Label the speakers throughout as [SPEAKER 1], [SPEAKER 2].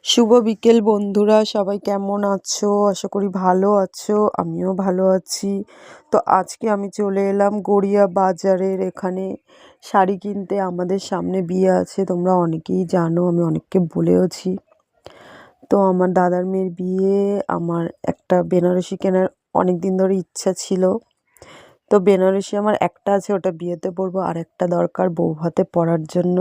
[SPEAKER 1] শুভ বিকেল বন্ধুরা, সবাই কেমন আছো? আশা করি ভালো আছো। আমিও ভালো আছি। তো আজকে আমি চলে এলাম গড়িয়া বাজারের এখানে শাড়ি কিনতে। আমাদের সামনে বিয়ে আছে, তোমরা অনেকেই জানো, আমি অনেককে বলেওছি। তো আমার দাদার মেয়ের বিয়ে। আমার একটা বেনারসি কেনার অনেক দিন ধরে ইচ্ছা ছিল। তো বেনারসি আমার একটা আছে, ওটা বিয়েতে পরবো, আর একটা দরকার বউ ভাতে পরার জন্য।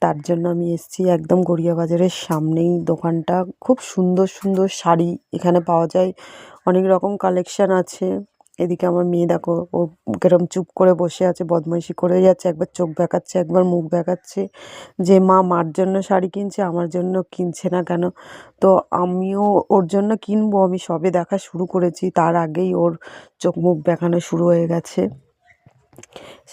[SPEAKER 1] তার জন্য আমি এসেছি একদম গড়িয়া বাজারের সামনেই দোকানটা। খুব সুন্দর সুন্দর শাড়ি এখানে পাওয়া যায়, অনেক রকম কালেকশন আছে। এদিকে আমার মেয়ে দেখো, ও কিরম চুপ করে বসে আছে, বদমাইশি করে যাচ্ছে, একবার চোখ বেঁকাচ্ছে একবার মুখ বেঁকাচ্ছে যে মা মার জন্য শাড়ি কিনছে, আমার জন্য কিনছে না কেন। তো আমিও ওর জন্য কিনবো, আমি সবে দেখা শুরু করেছি, তার আগেই ওর চোখ মুখ বেঁকানো শুরু হয়ে গেছে।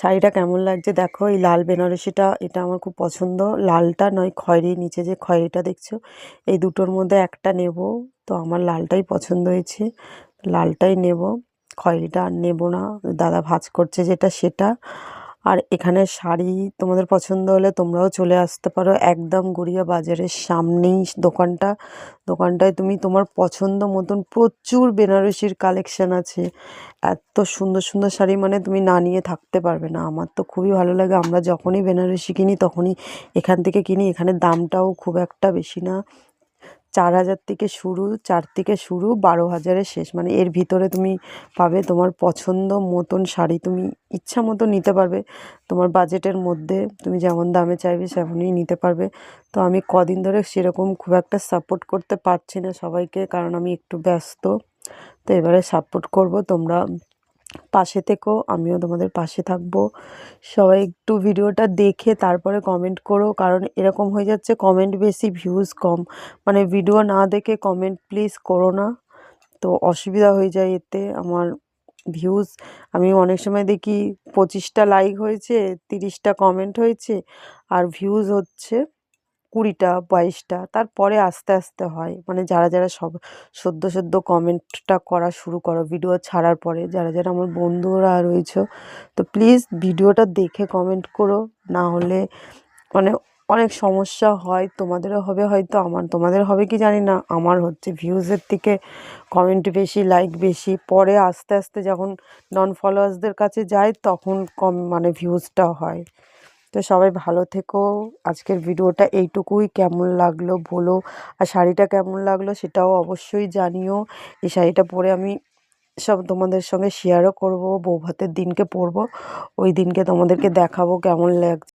[SPEAKER 1] শাড়িটা কেমন লাগছে দেখো, এই লাল বেনারসিটা, এটা আমার খুব পছন্দ। লালটা নয়, খয়েরি, নিচে যে খয়েরিটা দেখছো, এই দুটোর মধ্যে একটা নেব। তো আমার লালটাই পছন্দ হয়েছে, লালটাই নেব, খয়েরিটা আর নেব না। দাদা ভাঁজ করছে যেটা সেটা। আর এখানে শাড়ি তোমাদের পছন্দ হলে তোমরাও চলে আসতে পারো, একদম গড়িয়া বাজারের সামনেই দোকানটা। দোকানটায় তুমি তোমার পছন্দ মতন প্রচুর বেনারসির কালেকশন আছে। এত সুন্দর সুন্দর শাড়ি, মানে তুমি না নিয়ে থাকতে পারবে না। আমার তো খুবই ভালো লাগে, আমরা যখনই বেনারসি কিনি তখনই এখান থেকে কিনি। এখানে দামটাও খুব একটা বেশি না, 4,000 থেকে শুরু, 4 থেকে শুরু, 12,000-এর শেষ। মানে এর ভিতরে তুমি পাবে তোমার পছন্দ মতন শাড়ি, তুমি ইচ্ছা মতো নিতে পারবে। তোমার বাজেটের মধ্যে তুমি যেমন দামে চাইবে সেমনই নিতে পারবে। তো আমি কদিন ধরে সেরকম খুব একটা সাপোর্ট করতে পারছি না সবাইকে, কারণ আমি একটু ব্যস্ত। তো এবারে সাপোর্ট করব, তোমরা পাশে থেকো, আমিও তোমাদের পাশে থাকবো। সবাই একটু ভিডিওটা দেখে তারপরে কমেন্ট করো, কারণ এরকম হয়ে যাচ্ছে কমেন্ট বেশি ভিউজ কম। মানে ভিডিও না দেখে কমেন্ট প্লিজ করো না, তো অসুবিধা হয়ে যায় এতে আমার ভিউজ। আমি অনেক সময় দেখি 25টা লাইক হয়েছে, 30টা কমেন্ট হয়েছে, আর ভিউজ হচ্ছে 20টা 22টা, তারপরে আস্তে আস্তে হয়। মানে যারা যারা সব সদ্য সদ্য কমেন্টটা করা শুরু করো ভিডিও ছাড়ার পরে, যারা যারা আমার বন্ধুরা রয়েছে, তো প্লিজ ভিডিওটা দেখে কমেন্ট করো, না হলে মানে অনেক সমস্যা হয়। তোমাদেরও হবে হয়তো, তোমাদের হবে কি জানি না, আমার হচ্ছে ভিউজের থেকে কমেন্ট বেশি, লাইক বেশি, পরে আস্তে আস্তে যখন নন ফলোয়ার্সদের কাছে যায় তখন কম মানে ভিউজটা হয়। তো সবাই ভালো থেকো। আজকের ভিডিওটা এইটুকুই, কেমন লাগলো বলো, আর শাড়িটা কেমন লাগলো সেটাও অবশ্যই জানিও। এই শাড়িটা পরে আমি সব তোমাদের সঙ্গে শেয়ারও করব, বউ ভাতের দিনকে পরবো, ওই দিনকে তোমাদেরকে দেখাবো কেমন লাগছে।